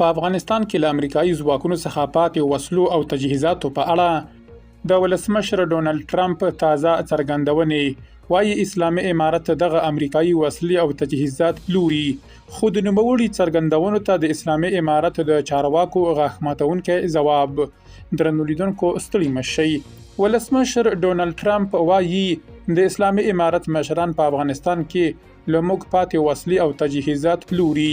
په افغانستان کې له امریکایي ځواکونو څخه پاتې وسلو او تجهیزاتو په اړه د ولسمشر ډونالد ټرمپ تازه څرګندونې وايي اسلامي امارت دغه امریکایي وسلې او تجهیزات پلوري، خو د نوموړي څرګندونو ته د اسلامي امارت د چارواکو غاښ ماتونکی ځواب. درنو لیدونکو ستړي مه شئ. ولسمشر ډونالد ټرمپ وايي د اسلامي امارت مشران په افغانستان کې له موږ پاتې وسلې او تجهیزات پلوري.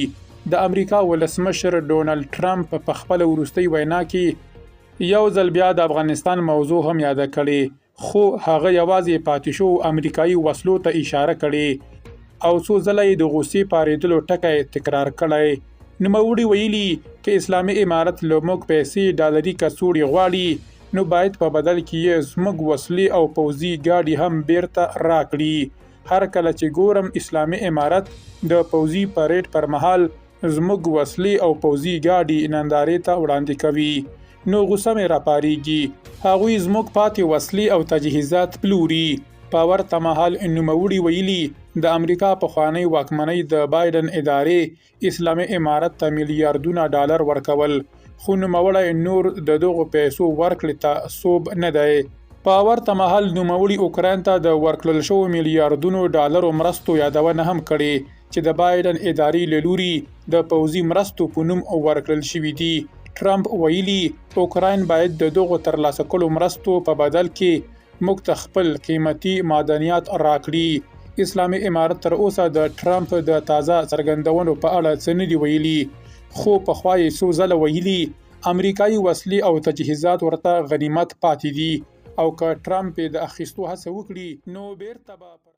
د امریکا ولسمشر ډونالد ټرمپ په خپل وروستۍ وینا کې یو ځل بیا د افغانستان موضوع هم یاد کړې، خو هغه یوازې پاتې شو امریکایي وسلو ته اشاره کړې او څو ځله یې د غوسې پارېدلو ټکی تکرار کړی. نوموړي ویلي که اسلامي امارت له موږ پیسې ډالري کڅوړې غواړي نو باید په بدل کې یې زموږ وسلې او پوځي ګاډي هم بیرته راکړي. هر کله چې ګورم اسلامي امارت د پوځي پریډ پر مهال زموږ وسلې او پوځي ګاډي نندارې ته وړاندې کوي نو غوسه مې راپارېږي. هغوی زموږ پاتې وسلې او تجهیزات پلوري. په ورته مهال نوموړي ویلي د امریکا پخوانۍ واکمنۍ د بایدن ادارې اسلامي امارت ته میلیاردونه ډالر ورکول، خو نوموړی نور د دغو پیسو ورکړې ته صوب نه دی. په ورته مهال نوموړي اوکراین ته د ورکړل شوو میلیاردونو ډالرو مرستو یادونه هم کړې چې د بایدن ادارې له لوري د پوځي مرستو په نوم ورکړل شوي دي. ټرمپ ویلي اوکراین باید د دغو ترلاسه کړو مرستو په بدل کې موږ ته خپل قیمتي معدنیات راکړي. اسلامي امارت تر اوسه د ټرمپ د تازه څرګندونو په اړه څه نه دي ویلي، خو پخوا یې څو ځله ویلي امریکایي وسلې او تجهیزات ورته غنیمت پاتې دي او که ټرمپ یې د اخیستو هڅه وکړي نو بیرته به